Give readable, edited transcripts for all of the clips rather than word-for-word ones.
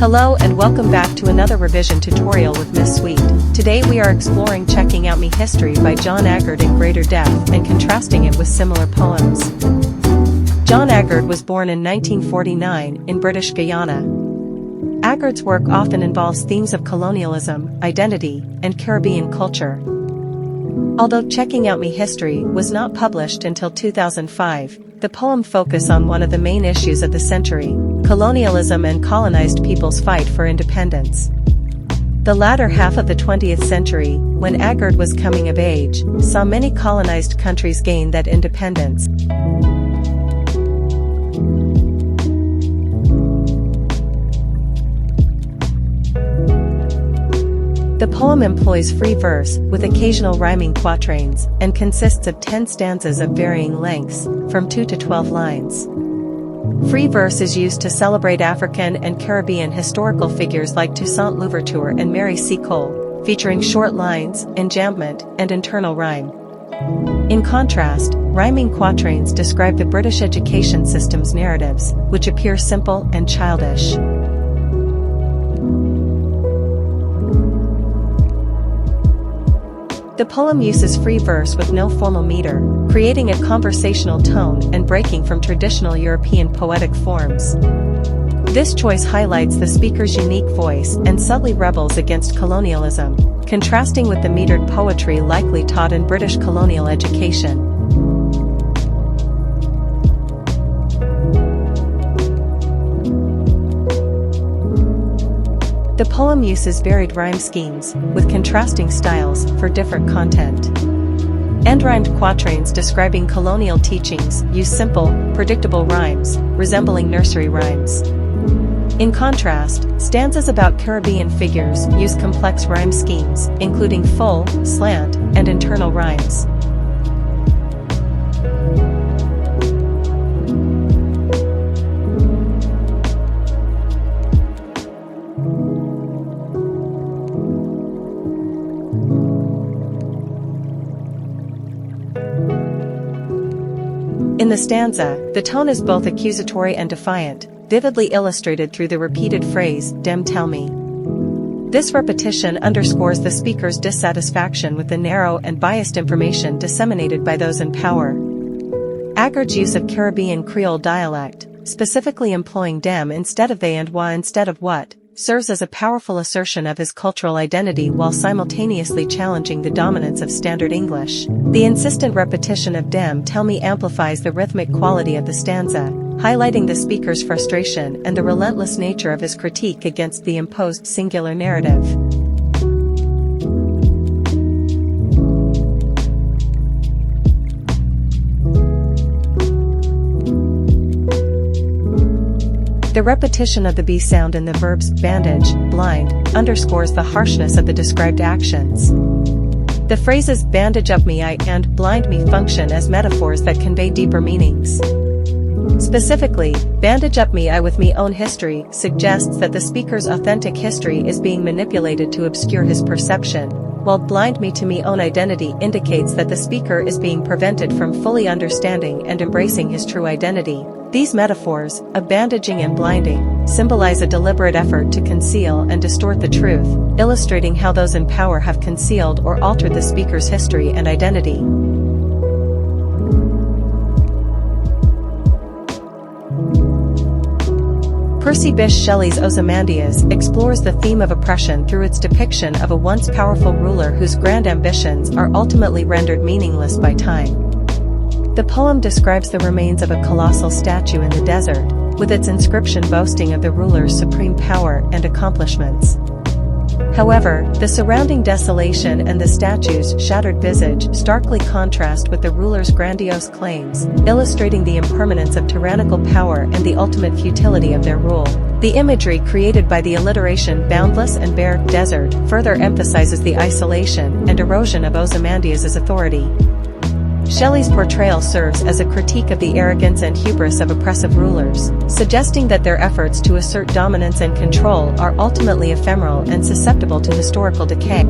Hello and welcome back to another revision tutorial with Miss Sweet. Today we are exploring Checking Out Me History by John Agard in greater depth and contrasting it with similar poems. John Agard was born in 1949 in British Guyana. Agard's work often involves themes of colonialism, identity, and Caribbean culture. Although Checking Out Me History was not published until 2005, the poem focuses on one of the main issues of the century, colonialism and colonized people's fight for independence. The latter half of the 20th century, when Agard was coming of age, saw many colonized countries gain that independence. The poem employs free verse, with occasional rhyming quatrains, and consists of 10 stanzas of varying lengths, from 2 to 12 lines. Free verse is used to celebrate African and Caribbean historical figures like Toussaint Louverture and Mary C. Cole, featuring short lines, enjambment, and internal rhyme. In contrast, rhyming quatrains describe the British education system's narratives, which appear simple and childish. The poem uses free verse with no formal meter, creating a conversational tone and breaking from traditional European poetic forms. This choice highlights the speaker's unique voice and subtly rebels against colonialism, contrasting with the metered poetry likely taught in British colonial education. The poem uses varied rhyme schemes, with contrasting styles, for different content. End-rhymed quatrains describing colonial teachings use simple, predictable rhymes, resembling nursery rhymes. In contrast, stanzas about Caribbean figures use complex rhyme schemes, including full, slant, and internal rhymes. In the stanza, the tone is both accusatory and defiant, vividly illustrated through the repeated phrase, "Dem tell me." This repetition underscores the speaker's dissatisfaction with the narrow and biased information disseminated by those in power. Agard's use of Caribbean Creole dialect, specifically employing dem instead of they and wa instead of what, serves as a powerful assertion of his cultural identity while simultaneously challenging the dominance of Standard English. The insistent repetition of dem tell me amplifies the rhythmic quality of the stanza, highlighting the speaker's frustration and the relentless nature of his critique against the imposed singular narrative. The repetition of the B sound in the verbs bandage, blind, underscores the harshness of the described actions. The phrases bandage up me I and blind me function as metaphors that convey deeper meanings. Specifically, bandage up me I with me own history suggests that the speaker's authentic history is being manipulated to obscure his perception, while blind me to me own identity indicates that the speaker is being prevented from fully understanding and embracing his true identity. These metaphors, of bandaging and blinding, symbolize a deliberate effort to conceal and distort the truth, illustrating how those in power have concealed or altered the speaker's history and identity. Percy Bysshe Shelley's Ozymandias explores the theme of oppression through its depiction of a once powerful ruler whose grand ambitions are ultimately rendered meaningless by time. The poem describes the remains of a colossal statue in the desert, with its inscription boasting of the ruler's supreme power and accomplishments. However, the surrounding desolation and the statue's shattered visage starkly contrast with the ruler's grandiose claims, illustrating the impermanence of tyrannical power and the ultimate futility of their rule. The imagery created by the alliteration boundless and bare desert further emphasizes the isolation and erosion of Ozymandias' authority. Shelley's portrayal serves as a critique of the arrogance and hubris of oppressive rulers, suggesting that their efforts to assert dominance and control are ultimately ephemeral and susceptible to historical decay.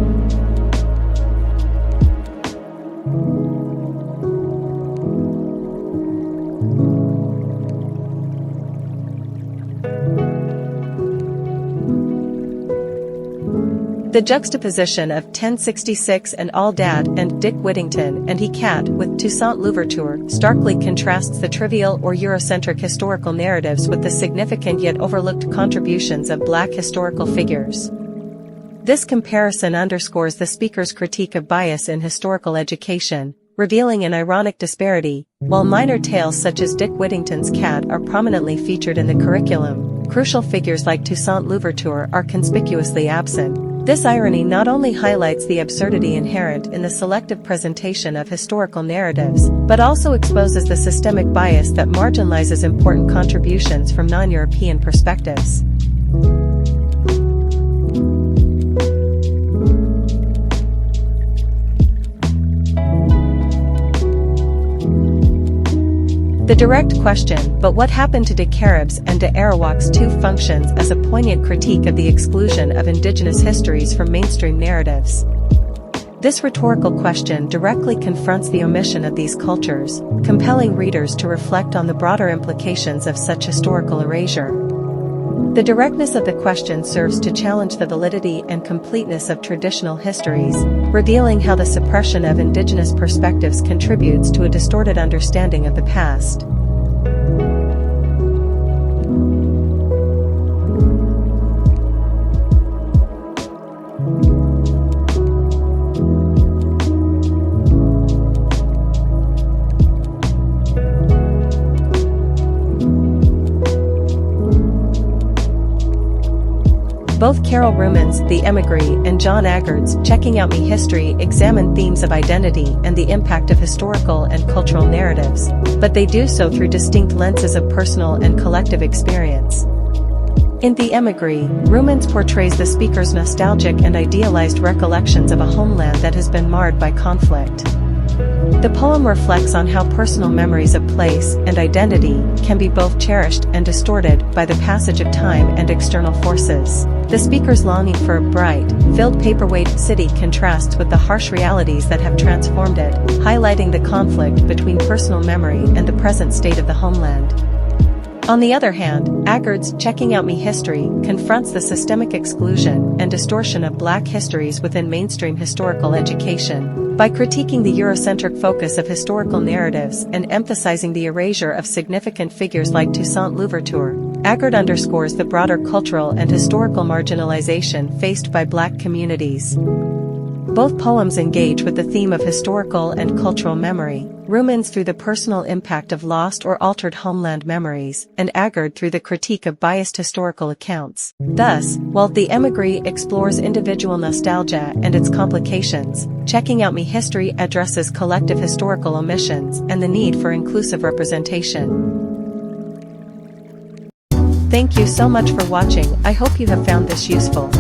The juxtaposition of 1066 and All Dad and Dick Whittington and He Cat with Toussaint Louverture starkly contrasts the trivial or Eurocentric historical narratives with the significant yet overlooked contributions of Black historical figures. This comparison underscores the speaker's critique of bias in historical education, revealing an ironic disparity. While minor tales such as Dick Whittington's Cat are prominently featured in the curriculum, crucial figures like Toussaint Louverture are conspicuously absent. This irony not only highlights the absurdity inherent in the selective presentation of historical narratives, but also exposes the systemic bias that marginalizes important contributions from non-European perspectives. The direct question, "But what happened to de Caribes and de Arawaks?" too functions as a poignant critique of the exclusion of indigenous histories from mainstream narratives. This rhetorical question directly confronts the omission of these cultures, compelling readers to reflect on the broader implications of such historical erasure. The directness of the question serves to challenge the validity and completeness of traditional histories, revealing how the suppression of indigenous perspectives contributes to a distorted understanding of the past. Both Carol Ruman's The Emigre and John Agard's Checking Out Me History examine themes of identity and the impact of historical and cultural narratives, but they do so through distinct lenses of personal and collective experience. In The Emigre, Ruman's portrays the speaker's nostalgic and idealized recollections of a homeland that has been marred by conflict. The poem reflects on how personal memories of place and identity can be both cherished and distorted by the passage of time and external forces. The speaker's longing for a bright, filled paperweight city contrasts with the harsh realities that have transformed it, highlighting the conflict between personal memory and the present state of the homeland. On the other hand, Agard's Checking Out Me History confronts the systemic exclusion and distortion of Black histories within mainstream historical education. By critiquing the Eurocentric focus of historical narratives and emphasizing the erasure of significant figures like Toussaint Louverture, Agard underscores the broader cultural and historical marginalization faced by Black communities. Both poems engage with the theme of historical and cultural memory, Ruman's through the personal impact of lost or altered homeland memories, and Agard through the critique of biased historical accounts. Thus, while The Emigre explores individual nostalgia and its complications, Checking Out Me History addresses collective historical omissions and the need for inclusive representation. Thank you so much for watching. I hope you have found this useful.